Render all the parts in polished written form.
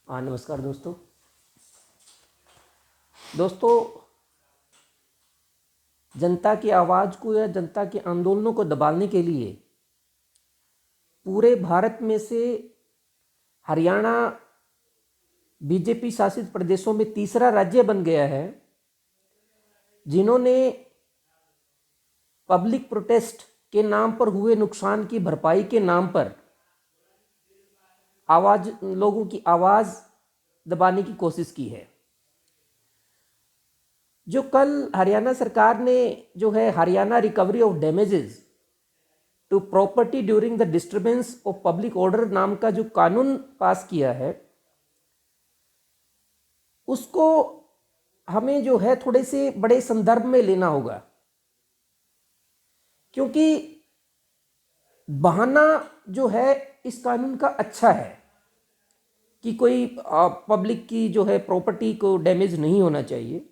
नमस्कार दोस्तों, जनता की आवाज़ को या जनता के आंदोलनों को दबाने के लिए पूरे भारत में से हरियाणा बीजेपी शासित प्रदेशों में तीसरा राज्य बन गया है जिन्होंने पब्लिक प्रोटेस्ट के नाम पर हुए नुकसान की भरपाई के नाम पर लोगों की आवाज़ दबाने की कोशिश की है। जो कल हरियाणा सरकार ने जो है Haryana recovery of damages to property during the disturbance of public order नाम का जो कानून पास किया है, उसको हमें जो है थोड़े से बड़े संदर्भ में लेना होगा, क्योंकि बहाना जो है इस कानून का अच्छा है कि कोई पब्लिक की जो है प्रॉपर्टी को डैमेज नहीं होना चाहिए,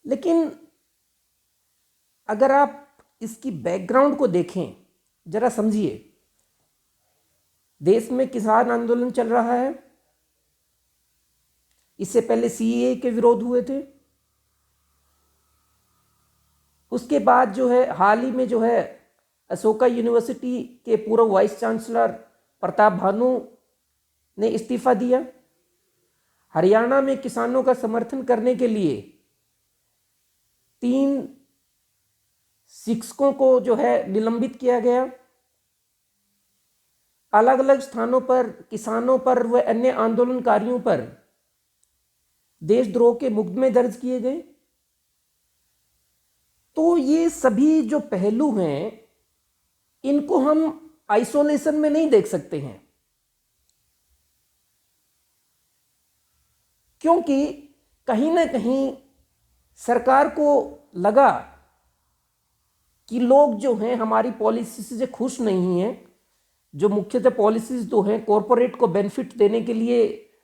लेकिन अगर आप इसकी बैकग्राउंड को देखें, जरा समझिए। देश में किसान आंदोलन चल रहा है, इससे पहले सीएए के विरोध हुए थे, उसके बाद जो है हाल ही में जो है अशोका यूनिवर्सिटी के पूर्व वाइस चांसलर प्रताप भानु ने इस्तीफा दिया। हरियाणा में किसानों का समर्थन करने के लिए 3 शिक्षकों को जो है निलंबित किया गया। अलग अलग स्थानों पर किसानों पर व अन्य आंदोलनकारियों पर देशद्रोह के मुकदमे दर्ज किए गए। तो ये सभी जो पहलू हैं, इनको हम आइसोलेशन में नहीं देख सकते हैं, क्योंकि कहीं ना कहीं सरकार को लगा कि लोग जो हैं हमारी पॉलिसी से खुश नहीं हैं। जो मुख्यतः पॉलिसीज जो हैं कॉरपोरेट को बेनिफिट देने के लिए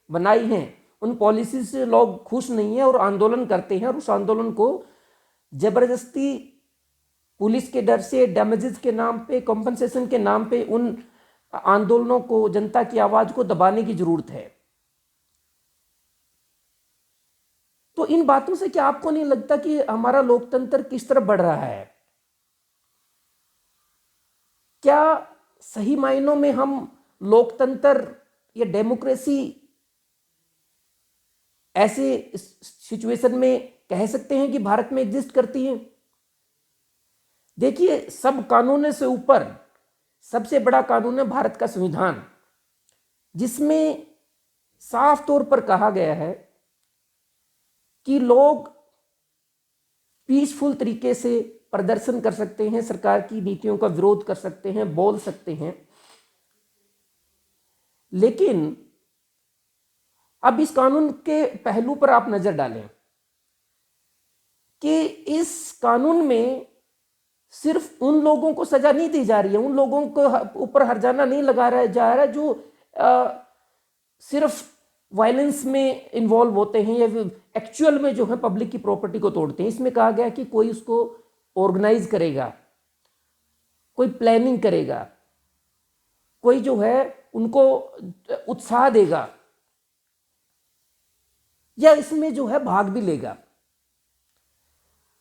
बनाई हैं, उन पॉलिसी से लोग खुश नहीं हैं और आंदोलन करते हैं, और उस आंदोलन को जबरदस्ती पुलिस के डर से, डैमेजेस के नाम पे, कॉम्पनसेशन के नाम पे उन आंदोलनों को, जनता की आवाज़ को दबाने की जरूरत है। तो इन बातों से क्या आपको नहीं लगता कि हमारा लोकतंत्र किस तरफ बढ़ रहा है? क्या सही मायनों में हम लोकतंत्र या डेमोक्रेसी ऐसे सिचुएशन में कह सकते हैं कि भारत में एग्जिस्ट करती है? देखिए, सब कानूनों से ऊपर सबसे बड़ा कानून है भारत का संविधान, जिसमें साफ तौर पर कहा गया है कि लोग पीसफुल तरीके से प्रदर्शन कर सकते हैं, सरकार की नीतियों का विरोध कर सकते हैं, बोल सकते हैं। लेकिन अब इस कानून के पहलू पर आप नजर डालें कि इस कानून में सिर्फ उन लोगों को सजा नहीं दी जा रही है, उन लोगों को ऊपर हर्जाना नहीं लगा जा रहा है जो सिर्फ वायलेंस में इन्वॉल्व होते हैं या एक्चुअल में जो है पब्लिक की प्रॉपर्टी को तोड़ते हैं। इसमें कहा गया कि कोई उसको ऑर्गेनाइज करेगा, कोई प्लानिंग करेगा, कोई जो है उनको उत्साह देगा, या इसमें जो है भाग भी लेगा।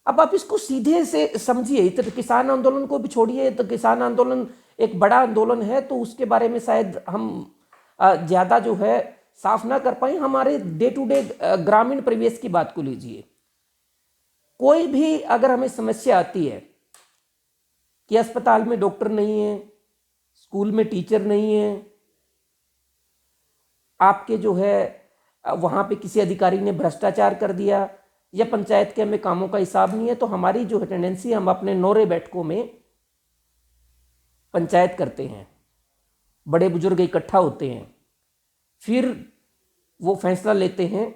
अब आप इसको सीधे से समझिए। तो किसान आंदोलन को भी छोड़िए, तो किसान आंदोलन एक बड़ा आंदोलन है, तो उसके बारे में शायद हम ज़्यादा जो है साफ ना कर पाए। हमारे डे टू डे ग्रामीण परिवेश की बात को लीजिए। कोई भी अगर हमें समस्या आती है कि अस्पताल में डॉक्टर नहीं है, स्कूल में टीचर नहीं है, आपके जो है वहाँ पे किसी अधिकारी ने भ्रष्टाचार कर दिया, या पंचायत के हमें कामों का हिसाब नहीं है, तो हमारी जो है टेंडेंसी, हम अपने नौरे बैठकों में पंचायत करते हैं, बड़े बुजुर्ग इकट्ठा होते हैं, फिर वो फैसला लेते हैं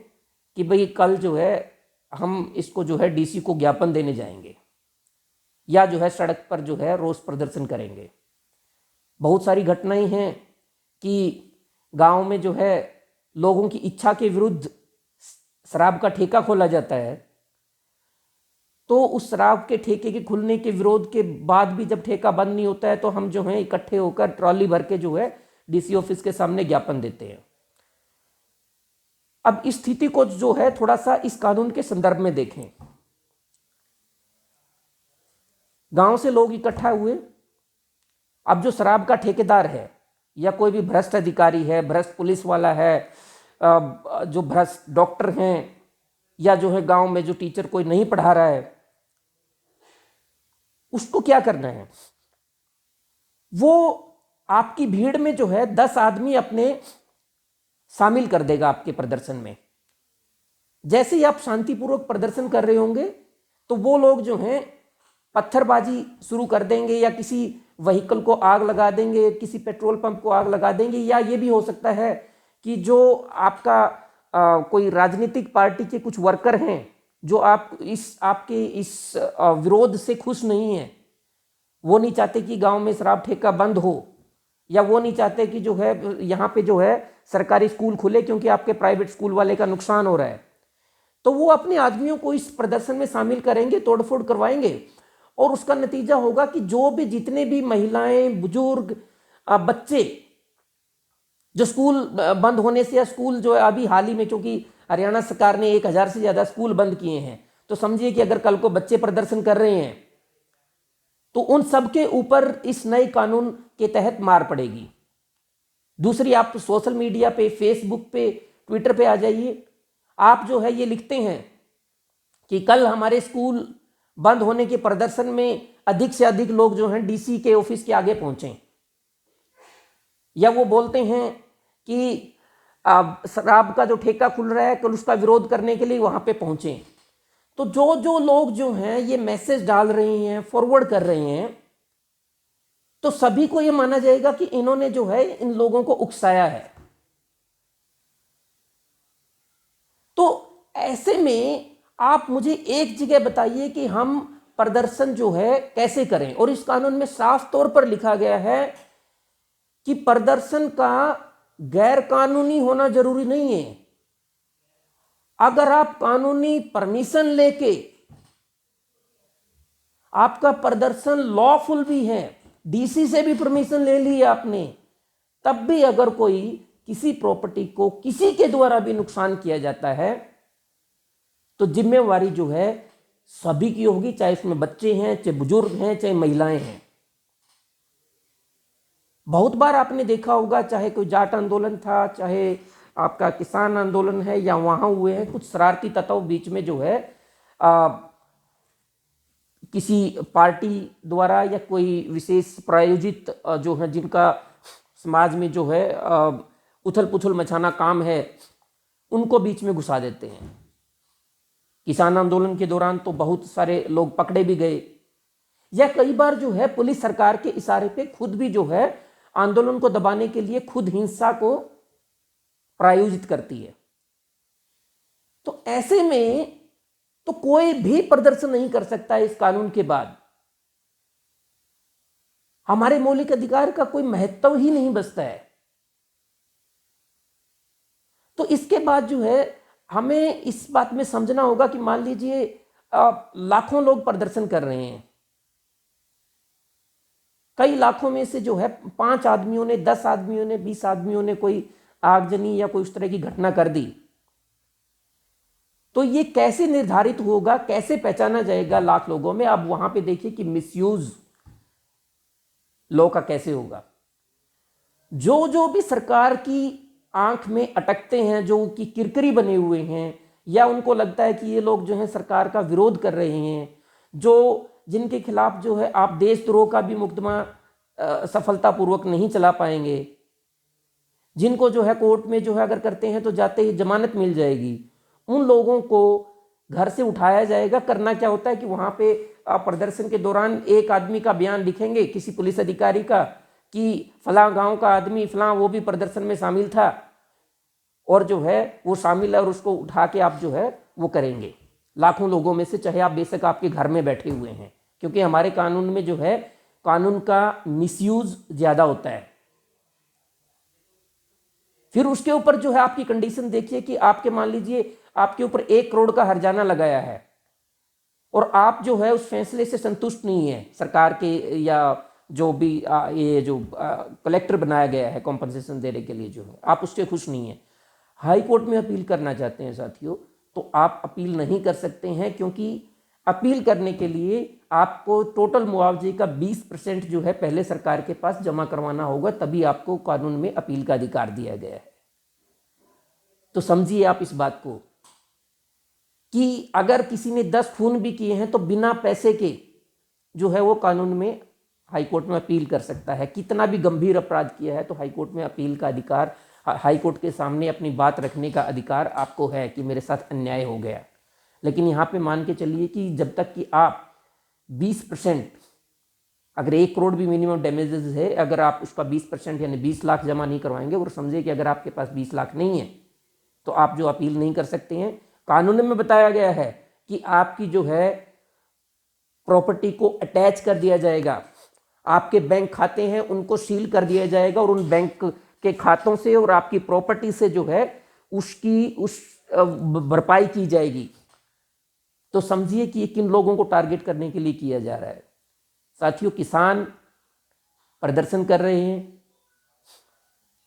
कि भाई कल जो है हम इसको जो है डीसी को ज्ञापन देने जाएंगे, या जो है सड़क पर जो है रोष प्रदर्शन करेंगे। बहुत सारी घटनाएं हैं कि गांव में जो है लोगों की इच्छा के विरुद्ध शराब का ठेका खोला जाता है, तो उस शराब के ठेके के खुलने के विरोध के बाद भी जब ठेका बंद नहीं होता है, तो हम जो है इकट्ठे होकर ट्रॉली भर के जो है डीसी ऑफिस के सामने ज्ञापन देते हैं। अब इस स्थिति को जो है थोड़ा सा इस कानून के संदर्भ में देखें। गांव से लोग इकट्ठा हुए। अब जो शराब का ठेकेदार है या कोई भी भ्रष्ट अधिकारी है, भ्रष्ट पुलिस वाला है, जो भ्रष्ट डॉक्टर हैं, या जो है गांव में जो टीचर कोई नहीं पढ़ा रहा है, उसको क्या करना है? वो आपकी भीड़ में जो है 10 आदमी अपने शामिल कर देगा आपके प्रदर्शन में। जैसे ही आप शांतिपूर्वक प्रदर्शन कर रहे होंगे तो वो लोग जो हैं पत्थरबाजी शुरू कर देंगे, या किसी व्हीकल को आग लगा देंगे, किसी पेट्रोल पंप को आग लगा देंगे, या ये भी हो सकता है कि जो आपका कोई राजनीतिक पार्टी के कुछ वर्कर हैं जो आपके इस विरोध से खुश नहीं है, वो नहीं चाहते कि गांव में शराब ठेका बंद हो, या वो नहीं चाहते कि जो है यहाँ पे जो है सरकारी स्कूल खुले क्योंकि आपके प्राइवेट स्कूल वाले का नुकसान हो रहा है, तो वो अपने आदमियों को इस प्रदर्शन में शामिल करेंगे, तोड़फोड़ करवाएंगे, और उसका नतीजा होगा कि जो भी जितने भी महिलाएं, बुजुर्ग, बच्चे जो स्कूल बंद होने से, या स्कूल जो है अभी हाल ही में, क्योंकि हरियाणा सरकार ने 1000 से ज़्यादा स्कूल बंद किए हैं, तो समझिए कि अगर कल को बच्चे प्रदर्शन कर रहे हैं तो उन सब के ऊपर इस नए कानून के तहत मार पड़ेगी। दूसरी, आप सोशल मीडिया पे, फेसबुक पे, ट्विटर पे आ जाइए, आप जो है ये लिखते हैं कि कल हमारे स्कूल बंद होने के प्रदर्शन में अधिक से अधिक लोग जो हैं डीसी के ऑफिस के आगे पहुंचे, या वो बोलते हैं कि शराब का जो ठेका खुल रहा है कल उसका विरोध करने के लिए वहां पे पहुंचे। तो जो जो लोग जो हैं ये मैसेज डाल रहे हैं, फॉरवर्ड कर रहे हैं, तो सभी को ये माना जाएगा कि इन्होंने जो है इन लोगों को उकसाया है। तो ऐसे में आप मुझे एक जगह बताइए कि हम प्रदर्शन जो है कैसे करें। और इस कानून में साफ तौर पर लिखा गया है कि प्रदर्शन का गैर कानूनी होना जरूरी नहीं है। अगर आप कानूनी परमिशन लेके आपका प्रदर्शन लॉफुल भी है, डीसी से भी परमिशन ले ली आपने, तब भी अगर कोई किसी प्रॉपर्टी को किसी के द्वारा भी नुकसान किया जाता है तो जिम्मेवारी जो है सभी की होगी, चाहे इसमें बच्चे हैं, चाहे बुजुर्ग हैं, चाहे महिलाएं हैं। बहुत बार आपने देखा होगा, चाहे कोई जाट आंदोलन था, चाहे आपका किसान आंदोलन है, या वहां हुए हैं कुछ शरारती तत्व बीच में जो है किसी पार्टी द्वारा या कोई विशेष प्रायोजित जो है जिनका समाज में जो है उथल पुथल मचाना काम है, उनको बीच में घुसा देते हैं। किसान आंदोलन के दौरान तो बहुत सारे लोग पकड़े भी गए, या कई बार जो है पुलिस सरकार के इशारे पे खुद भी जो है आंदोलन को दबाने के लिए खुद हिंसा को प्रायोजित करती है। तो ऐसे में तो कोई भी प्रदर्शन नहीं कर सकता है इस कानून के बाद। हमारे मौलिक अधिकार का कोई महत्व ही नहीं बचता है। तो इसके बाद जो है हमें इस बात में समझना होगा कि मान लीजिए लाखों लोग प्रदर्शन कर रहे हैं, कई लाखों में से जो है 5 आदमियों ने, 10 आदमियों ने, 20 आदमियों ने कोई आगजनी या कोई उस तरह की घटना कर दी, तो ये कैसे निर्धारित होगा, कैसे पहचाना जाएगा लाख लोगों में? आप वहां पे देखिए कि मिसयूज लॉ का कैसे होगा। जो जो भी सरकार की आंख में अटकते हैं, जो कि किरकिरी बने हुए हैं, या उनको लगता है कि ये लोग जो है सरकार का विरोध कर रहे हैं, जो जिनके खिलाफ जो है आप देशद्रोह का भी मुकदमा सफलतापूर्वक नहीं चला पाएंगे, जिनको जो है कोर्ट में जो है अगर करते हैं तो जाते ही जमानत मिल जाएगी, उन लोगों को घर से उठाया जाएगा। करना क्या होता है कि वहां पे प्रदर्शन के दौरान एक आदमी का बयान लिखेंगे, किसी पुलिस अधिकारी का, कि फलां गांव का आदमी फलां वो भी प्रदर्शन में शामिल था, और जो है वो शामिल है, और उसको उठा के आप जो है वो करेंगे लाखों लोगों में से, चाहे आप बेशक आपके घर में बैठे हुए हैं। क्योंकि हमारे कानून में जो है कानून का मिसयूज ज्यादा होता है। फिर उसके ऊपर जो है आपकी कंडीशन देखिए कि आपके, मान लीजिए आपके ऊपर 1 करोड़ का हर्जाना लगाया है, और आप जो है उस फैसले से संतुष्ट नहीं है सरकार के, या जो भी ये जो कलेक्टर बनाया गया है कॉम्पनसेशन देने के लिए, जो है आप उससे खुश नहीं है। हाई कोर्ट में अपील करना चाहते हैं साथियों, तो आप अपील नहीं कर सकते हैं, क्योंकि अपील करने के लिए आपको टोटल मुआवजे का 20% जो है पहले सरकार के पास जमा करवाना होगा, तभी आपको कानून में अपील का अधिकार दिया गया है। तो समझिए आप इस बात को कि अगर किसी ने 10 खून भी किए हैं तो बिना पैसे के जो है वो कानून में हाईकोर्ट में अपील कर सकता है। कितना भी गंभीर अपराध किया है तो हाईकोर्ट में अपील का अधिकार, हाईकोर्ट के सामने अपनी बात रखने का अधिकार आपको है कि मेरे साथ अन्याय हो गया। लेकिन यहाँ पे मान के चलिए कि जब तक कि आप 20%, अगर 1 करोड़ भी मिनिमम डैमेजेस है, अगर आप उसका 20% यानी 20 लाख जमा नहीं करवाएंगे, और समझिए कि अगर आपके पास 20 लाख नहीं है तो आप जो अपील नहीं कर सकते हैं। कानून में बताया गया है कि आपकी जो है प्रॉपर्टी को अटैच कर दिया जाएगा, आपके बैंक खाते हैं उनको सील कर दिया जाएगा, और उन बैंक के खातों से और आपकी प्रॉपर्टी से जो है उस भरपाई की जाएगी। तो समझिए कि ये किन लोगों को टारगेट करने के लिए किया जा रहा है। साथियों, किसान प्रदर्शन कर रहे हैं,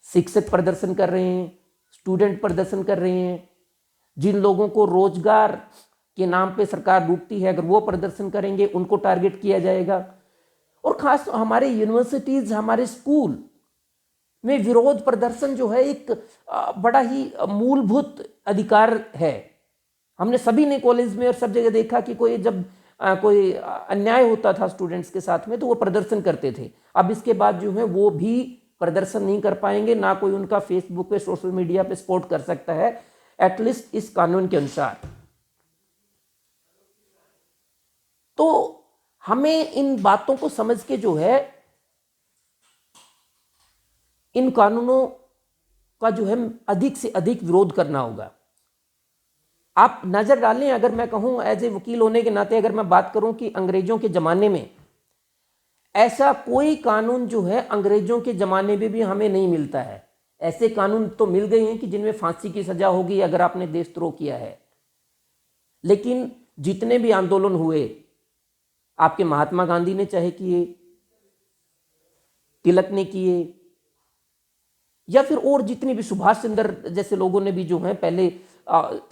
शिक्षक प्रदर्शन कर रहे हैं, स्टूडेंट प्रदर्शन कर रहे हैं, जिन लोगों को रोजगार के नाम पे सरकार लूटती है, अगर वो प्रदर्शन करेंगे उनको टारगेट किया जाएगा। और खास हमारे यूनिवर्सिटीज, हमारे स्कूल में विरोध प्रदर्शन जो है एक बड़ा ही मूलभूत अधिकार है। हमने सभी ने कॉलेज में और सब जगह देखा कि कोई जब कोई अन्याय होता था स्टूडेंट्स के साथ में तो वो प्रदर्शन करते थे। अब इसके बाद जो है वो भी प्रदर्शन नहीं कर पाएंगे, ना कोई उनका फेसबुक पे, सोशल मीडिया पे सपोर्ट कर सकता है, एटलीस्ट इस कानून के अनुसार। तो हमें इन बातों को समझ के जो है इन कानूनों का जो है अधिक से अधिक विरोध करना होगा। आप नजर डालें, अगर मैं कहूं एज ए वकील होने के नाते, अगर मैं बात करूं कि अंग्रेजों के जमाने में ऐसा कोई कानून जो है अंग्रेजों के जमाने में भी हमें नहीं मिलता है। ऐसे कानून तो मिल गए हैं कि जिनमें फांसी की सजा होगी अगर आपने देशद्रोह किया है, लेकिन जितने भी आंदोलन हुए, आपके महात्मा गांधी ने चाहे किए, तिलक ने किए, या फिर और जितने भी सुभाष चंद्र जैसे लोगों ने भी जो है पहले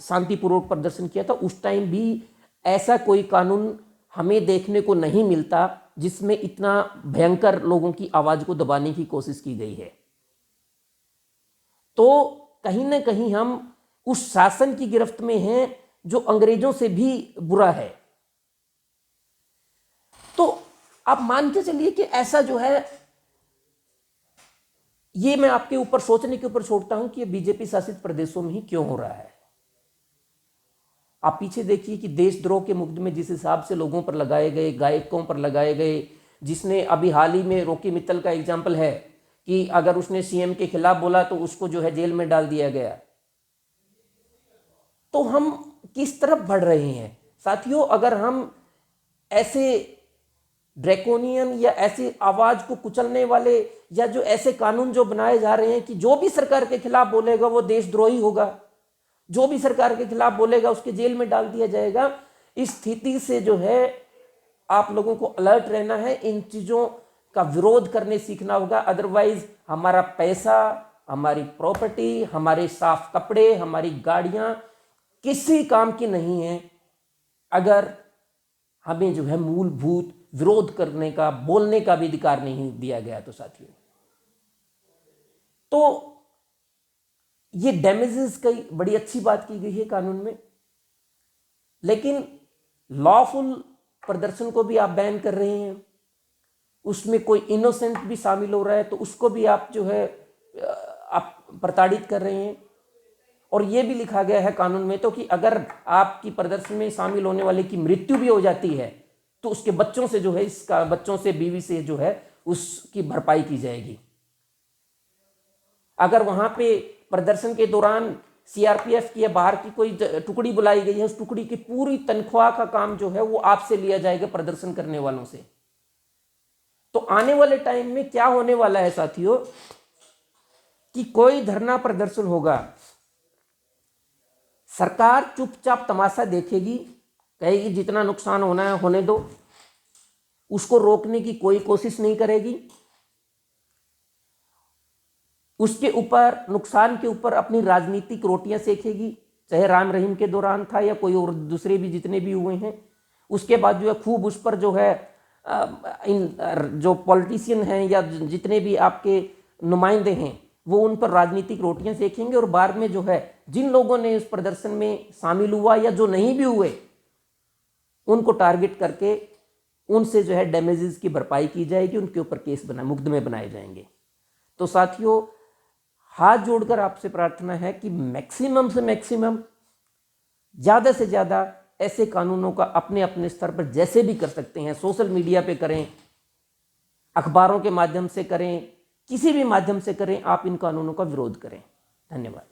शांतिपूर्वक प्रदर्शन किया था, उस टाइम भी ऐसा कोई कानून हमें देखने को नहीं मिलता जिसमें इतना भयंकर लोगों की आवाज को दबाने की कोशिश की गई है। तो कहीं ना कहीं हम उस शासन की गिरफ्त में हैं जो अंग्रेजों से भी बुरा है। तो आप मान के चलिए कि ऐसा जो है, ये मैं आपके ऊपर सोचने के ऊपर छोड़ता हूं कि ये बीजेपी शासित प्रदेशों में ही क्यों हो रहा है। आप पीछे देखिए कि देशद्रोह के मुकदमे जिस हिसाब से लोगों पर लगाए गए, गायकों पर लगाए गए, जिसने अभी हाल ही में रॉकी मित्तल का एग्जाम्पल है कि अगर उसने सीएम के खिलाफ बोला तो उसको जो है जेल में डाल दिया गया। तो हम किस तरफ बढ़ रहे हैं साथियों? अगर हम ऐसे ड्रैकोनियन या ऐसी आवाज को कुचलने वाले या जो ऐसे कानून जो बनाए जा रहे हैं कि जो भी सरकार के खिलाफ बोलेगा वो देशद्रोही होगा, जो भी सरकार के खिलाफ बोलेगा उसके जेल में डाल दिया जाएगा, इस स्थिति से जो है आप लोगों को अलर्ट रहना है, इन चीजों का विरोध करने सीखना होगा। अदरवाइज हमारा पैसा, हमारी प्रॉपर्टी, हमारे साफ कपड़े, हमारी गाड़ियां किसी काम की नहीं है अगर हमें जो है मूलभूत विरोध करने का, बोलने का भी अधिकार नहीं दिया गया। तो साथियों, तो ये डैमेजेस की बड़ी अच्छी बात की गई है कानून में, लेकिन लॉफुल प्रदर्शन को भी आप बैन कर रहे हैं, उसमें कोई इनोसेंट भी शामिल हो रहा है तो उसको भी आप जो है आप प्रताड़ित कर रहे हैं। और ये भी लिखा गया है कानून में तो कि अगर आपकी प्रदर्शन में शामिल होने वाले की मृत्यु भी हो जाती है तो उसके बच्चों से जो है, इसका बच्चों से, बीवी से जो है उसकी भरपाई की जाएगी। अगर वहां पे प्रदर्शन के दौरान सीआरपीएफ की या बाहर की कोई टुकड़ी बुलाई गई है, उस टुकड़ी की पूरी तनख्वाह का काम जो है वो आपसे लिया जाएगा प्रदर्शन करने वालों से। तो आने वाले टाइम में क्या होने वाला है साथियों कि कोई धरना प्रदर्शन होगा, सरकार चुपचाप तमाशा देखेगी, कहेगी जितना नुकसान होना है होने दो, उसको रोकने की कोई कोशिश नहीं करेगी। उसके ऊपर, नुकसान के ऊपर अपनी राजनीतिक रोटियां सेकेगी, चाहे राम रहीम के दौरान था या कोई और दूसरे भी जितने भी हुए हैं। उसके बाद जो है खूब उस पर जो है इन जो पॉलिटिशियन हैं या जितने भी आपके नुमाइंदे हैं वो उन पर राजनीतिक रोटियां सेकेंगे, और बाद में जो है जिन लोगों ने उस प्रदर्शन में शामिल हुआ या जो नहीं भी हुए उनको टारगेट करके उनसे जो है डैमेजेस की भरपाई की जाएगी, उनके ऊपर केस मुकदमे बनाए जाएंगे। तो साथियों, हाथ जोड़कर आपसे प्रार्थना है कि मैक्सिमम से मैक्सिमम, ज़्यादा से ज़्यादा ऐसे कानूनों का अपने अपने स्तर पर जैसे भी कर सकते हैं, सोशल मीडिया पे करें, अखबारों के माध्यम से करें, किसी भी माध्यम से करें, आप इन कानूनों का विरोध करें। धन्यवाद।